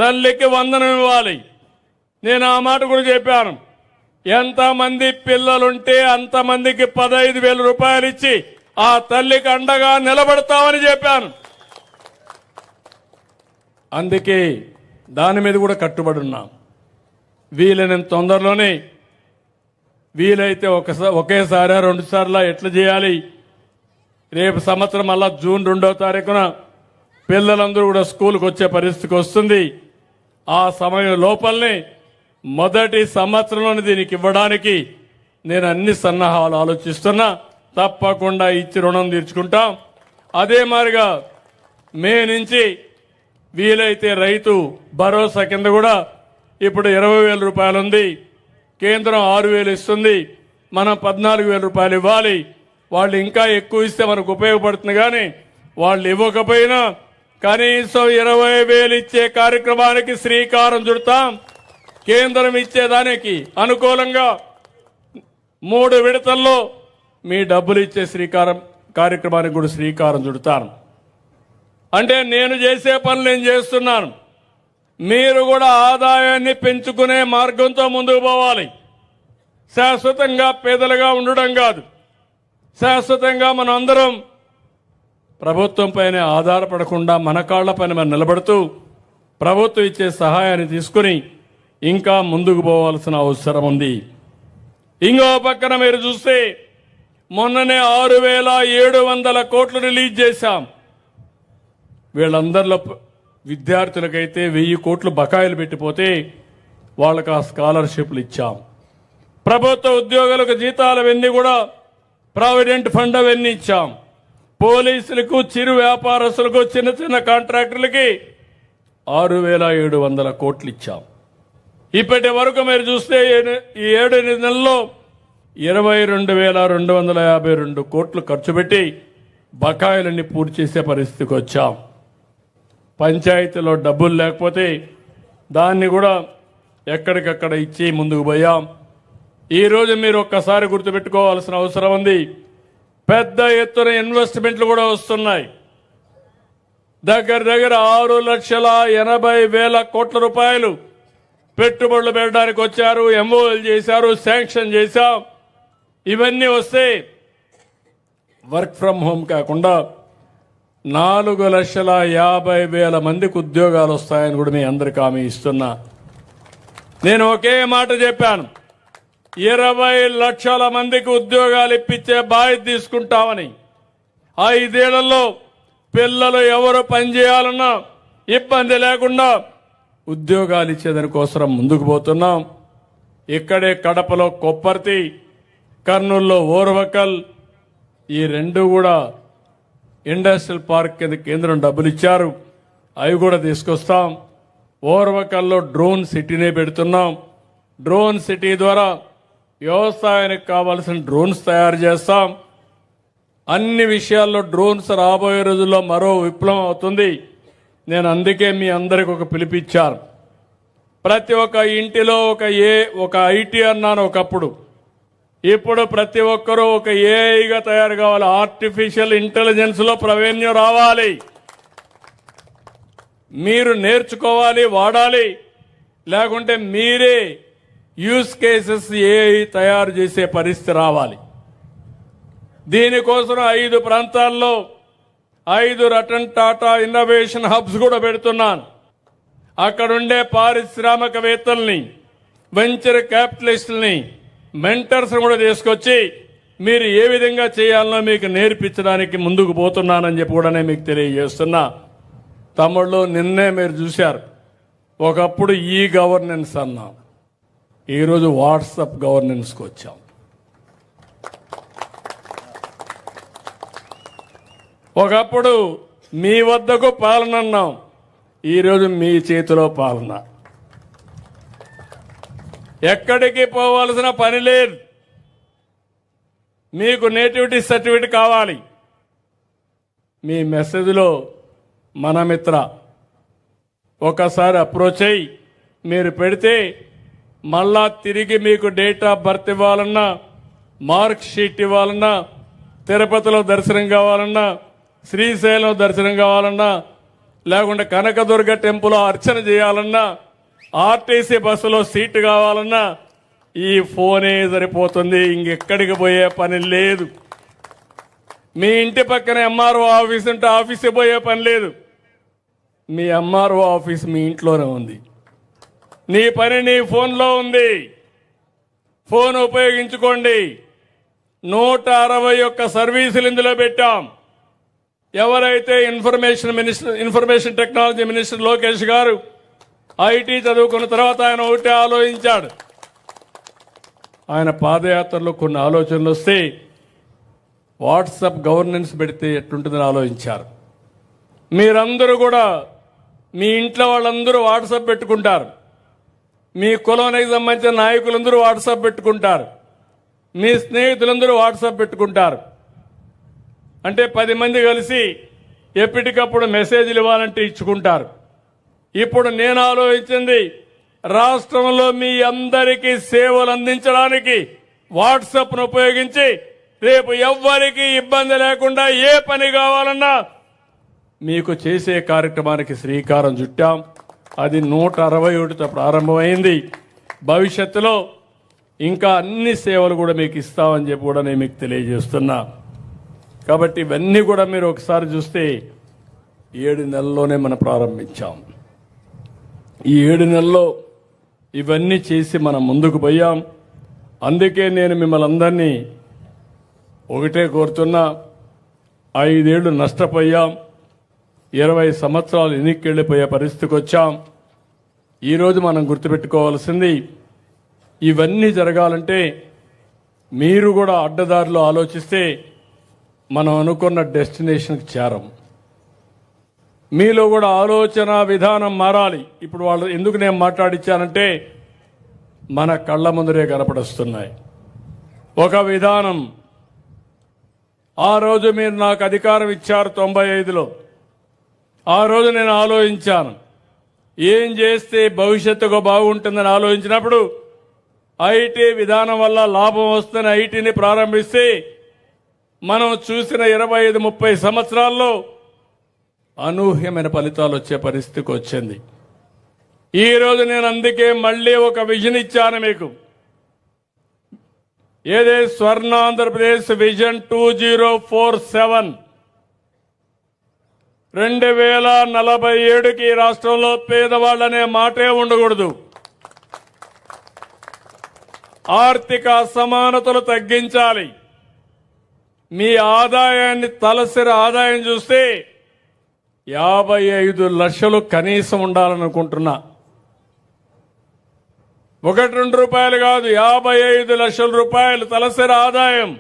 తల్లికి వందనం ఇవ్వాలి. నేను ఆ మాట కూడా చెప్పాను. ఎంతమంది పిల్లలుంటే అంతమందికి 15,000 రూపాయలు ఇచ్చి ఆ తల్లికి అండగా నిలబడతామని చెప్పాను. అందుకే దాని మీద కూడా కట్టుబడి ఉన్నాం. వీలైనంత తొందరలోనే, వీలైతే ఒకేసారి 2 సార్లు ఎట్లా చేయాలి, రేపు సంవత్సరం మళ్ళా జూన్ 2వ తారీఖున పిల్లలందరూ కూడా స్కూల్కి వచ్చే పరిస్థితికి వస్తుంది. ఆ సమయం లోపలనే మొదటి సంవత్సరంలోనే దీనికి ఇవ్వడానికి నేను అన్ని సన్నాహాలు ఆలోచిస్తున్నా. తప్పకుండా ఇచ్చి రుణం తీర్చుకుంటాం. అదే మాదిరిగా మే నుంచి వీలైతే రైతు భరోసా కింద కూడా ఇప్పుడు 20,000 రూపాయలు ఉంది. కేంద్రం 6,000 ఇస్తుంది. మనం 14,000 రూపాయలు ఇవ్వాలి. వాళ్ళు ఇంకా ఎక్కువ ఇస్తే మనకు ఉపయోగపడుతుంది. కానీ వాళ్ళు ఇవ్వకపోయినా కనీసం 20,000 ఇచ్చే కార్యక్రమానికి శ్రీకారం చుడతాం. కేంద్రం ఇచ్చేదానికి అనుకూలంగా 3 విడతల్లో మీ డబ్బులు ఇచ్చే కార్యక్రమానికి కూడా శ్రీకారం చుడతాను. అంటే నేను చేసే పనులు నేను చేస్తున్నాను. మీరు కూడా ఆదాయాన్ని పెంచుకునే మార్గంతో ముందుకు పోవాలి. శాశ్వతంగా పేదలుగా ఉండడం కాదు. శాశ్వతంగా మనం అందరం ప్రభుత్వం పైన ఆధారపడకుండా మన కాళ్లపైన మనం నిలబడుతూ ప్రభుత్వం ఇచ్చే సహాయాన్ని తీసుకుని ఇంకా ముందుకు పోవాల్సిన అవసరం ఉంది. ఇంకో పక్కన మీరు చూస్తే మొన్ననే 6,700 కోట్లు రిలీజ్ చేశాం. వీళ్ళందరిలో విద్యార్థులకైతే 1,000 కోట్లు బకాయిలు పెట్టిపోతే వాళ్ళకు ఆ స్కాలర్షిప్లు ఇచ్చాం. ప్రభుత్వ ఉద్యోగులకు జీతాలు అవన్నీ కూడా ప్రావిడెంట్ ఫండ్ అవన్నీ ఇచ్చాం. పోలీసులకు, చిరు వ్యాపారస్తులకు, చిన్న చిన్న కాంట్రాక్టర్లకి 6,700 కోట్లు ఇచ్చాం. ఇప్పటి వరకు మీరు చూస్తే ఈ 7 నెలల్లో 22,252 కోట్లు ఖర్చు పెట్టి బకాయిలన్నీ పూర్తి చేసే పరిస్థితికి వచ్చాం. పంచాయతీలో డబ్బులు లేకపోతే దాన్ని కూడా ఎక్కడికక్కడ ఇచ్చి ముందుకు పోయాం. ఈరోజు మీరు ఒక్కసారి గుర్తుపెట్టుకోవాల్సిన అవసరం ఉంది. పెద్ద ఎత్తున ఇన్వెస్ట్మెంట్లు కూడా వస్తున్నాయి. దగ్గర 6,80,000 కోట్ల రూపాయలు పెట్టుబడులు పెట్టడానికి వచ్చారు. ఎంఓఎల్ చేశారు, శాంక్షన్ చేశాం. ఇవన్నీ వస్తే వర్క్ ఫ్రమ్ హోమ్ కాకుండా 4,50,000 మందికి ఉద్యోగాలు వస్తాయని కూడా మీ అందరికీ హామీ ఇస్తున్నా. నేను ఒకే మాట చెప్పాను, 20 లక్షల మందికి ఉద్యోగాలు ఇప్పించే బాధ్యత తీసుకుంటామని. 5 ఏళ్లలో పిల్లలు ఎవరు పనిచేయాలన్నా ఇబ్బంది లేకుండా ఉద్యోగాలు ఇచ్చేదానికోసం ముందుకు పోతున్నాం. ఇక్కడే కడపలో కొప్పర్తి, కర్నూలులో ఓర్వకల్, ఈ 2 కూడా ఇండస్ట్రియల్ పార్క్ కింద కేంద్రం డబ్బులు ఇచ్చారు. అవి కూడా తీసుకొస్తాం. ఓర్వకల్లో డ్రోన్ సిటీనే పెడుతున్నాం. డ్రోన్ సిటీ ద్వారా వ్యవసాయానికి కావాల్సిన డ్రోన్స్ తయారు చేస్తాం. అన్ని విషయాల్లో డ్రోన్స్ రాబోయే రోజుల్లో మరో విప్లవం అవుతుంది. నేను అందుకే మీ అందరికి ఒక పిలిపిచ్చాను. ప్రతి ఒక్క ఇంటిలో ఒక ఐటీ అన్నాను ఒకప్పుడు. ఇప్పుడు ప్రతి ఒక్కరూ ఒక ఏఐగా తయారు కావాలి. ఆర్టిఫిషియల్ ఇంటెలిజెన్స్ లో ప్రావీణ్యం రావాలి. మీరు నేర్చుకోవాలి, వాడాలి. లేకుంటే మీరే యూజ్ కేసెస్ ఏఐ తయారు చేసే పరిస్థితి రావాలి. దీనికోసం 5 ప్రాంతాల్లో 5 రతన్ టాటా ఇన్నోవేషన్ హబ్స్ కూడా పెడుతున్నాను. అక్కడుండే పారిశ్రామికవేత్తల్ని, వెంచర్ క్యాపిటలిస్టుల్ని, మెంటర్స్ కూడా తీసుకొచ్చి మీరు ఏ విధంగా చేయాలనో మీకు నేర్పించడానికి ముందుకు పోతున్నానని చెప్పి కూడా నేను మీకు తెలియజేస్తున్నా. తమ్ముళ్ళు, నిన్నే మీరు చూశారు, ఒకప్పుడు ఈ గవర్నెన్స్ అన్నాం, ఈరోజు వాట్సాప్ గవర్నెన్స్కి వచ్చాం. ఒకప్పుడు మీ వద్దకు పాలన అన్నాం, ఈరోజు మీ చేతిలో పాలన. ఎక్కడికి పోవాల్సిన పని లేదు. మీకు నేటివిటీ సర్టిఫికేట్ కావాలి, మీ మెసేజ్లో మన మిత్ర ఒకసారి అప్రోచ్ అయ్యి మీరు పెడితే మళ్ళా తిరిగి మీకు డేట్ ఆఫ్ బర్త్ ఇవ్వాలన్నా, మార్క్ షీట్ ఇవ్వాలన్నా, తిరుపతిలో దర్శనం కావాలన్నా, శ్రీశైలం దర్శనం కావాలన్నా, లేకుంటే కనకదుర్గ టెంపుల్ అర్చన చేయాలన్నా, ఆర్టీసీ బస్సులో సీటు కావాలన్నా ఈ ఫోనే సరిపోతుంది. ఇంకెక్కడికి పోయే పని లేదు. మీ ఇంటి పక్కన ఎంఆర్ఓ ఆఫీస్ ఉంటే ఆఫీస్కి పోయే పని లేదు. మీ ఎంఆర్ఓ ఆఫీస్ మీ ఇంట్లోనే ఉంది. నీ పని నీ ఫోన్లో ఉంది. ఫోన్ ఉపయోగించుకోండి. 161 సర్వీసులు ఇందులో పెట్టాం. ఎవరైతే ఇన్ఫర్మేషన్ టెక్నాలజీ మినిస్టర్ లోకేష్ గారు ఐటీ చదువుకున్న తర్వాత ఆయన ఒకటే ఆలోచించాడు. ఆయన పాదయాత్రలో కొన్ని ఆలోచనలు వస్తే వాట్సాప్ గవర్నెన్స్ పెడితే ఎట్లుంటుందని ఆలోచించారు. మీరందరూ కూడా మీ ఇంట్లో వాళ్ళందరూ వాట్సాప్ పెట్టుకుంటారు. మీ కులానికి సంబంధించిన నాయకులందరూ వాట్సాప్ పెట్టుకుంటారు. మీ స్నేహితులందరూ వాట్సాప్ పెట్టుకుంటారు. అంటే 10 మంది కలిసి ఎప్పటికప్పుడు మెసేజ్లు ఇవ్వాలంటే ఇచ్చుకుంటారు. ఇప్పుడు నేను ఆలోచించింది, రాష్ట్రంలో మీ అందరికీ సేవలు అందించడానికి వాట్సాప్ను ఉపయోగించి రేపు ఎవ్వరికీ ఇబ్బంది లేకుండా ఏ పని కావాలన్నా మీకు చేసే కార్యక్రమానికి శ్రీకారం చుట్టాం. అది 161తో ప్రారంభమైంది. భవిష్యత్తులో ఇంకా అన్ని సేవలు కూడా మీకు ఇస్తామని చెప్పి కూడా నేను మీకు తెలియజేస్తున్నా. కాబట్టి ఇవన్నీ కూడా మీరు ఒకసారి చూస్తే 7 నెలల్లోనే మనం ప్రారంభించాం. ఈ 7 నెలల్లో ఇవన్నీ చేసి మనం ముందుకు పోయాం. అందుకే నేను మిమ్మల్ని అందరినీ ఒకటే కోరుతున్నా, 5 ఏళ్లు నష్టపోయాం, 20 సంవత్సరాలు ఎన్నికెళ్ళిపోయే పరిస్థితికి వచ్చాం. ఈరోజు మనం గుర్తుపెట్టుకోవాల్సింది, ఇవన్నీ జరగాలంటే మీరు కూడా అడ్డదారిలో ఆలోచిస్తే మనం అనుకున్న డెస్టినేషన్కి చేరం. మీలో కూడా ఆలోచన విధానం మారాలి. ఇప్పుడు వాళ్ళు ఎందుకు నేను మాట్లాడించానంటే మన కళ్ళ ముందరే కనపడుస్తున్నాయి. ఒక విధానం, ఆ రోజు మీరు నాకు అధికారం ఇచ్చారు 95లో. ఆ రోజు నేను ఆలోచించాను, ఏం చేస్తే భవిష్యత్తుకు బాగుంటుందని ఆలోచించినప్పుడు ఐటీ విధానం వల్ల లాభం వస్తున్న ఐటీని ప్రారంభిస్తే మనం చూసిన 25-30 సంవత్సరాల్లో అనూహ్యమైన ఫలితాలు వచ్చే పరిస్థితికి వచ్చింది. ఈ రోజు నేను అందుకే మళ్ళీ ఒక విజన్ ఇచ్చాను మీకు. ఏదే స్వర్ణాంధ్రప్రదేశ్ విజన్ 2047 2047కి రాష్ట్రంలో పేదవాళ్ళనే మాటే ఉండకూడదు. ఆర్థిక అసమానతలు తగ్గించాలి. మీ ఆదాయాన్ని, తలసరి ఆదాయం చూస్తే 55 లక్షలు కనీసం ఉండాలనుకుంటున్నా. 1-2 రూపాయలు కాదు, 55 లక్షల రూపాయలు తలసరి ఆదాయం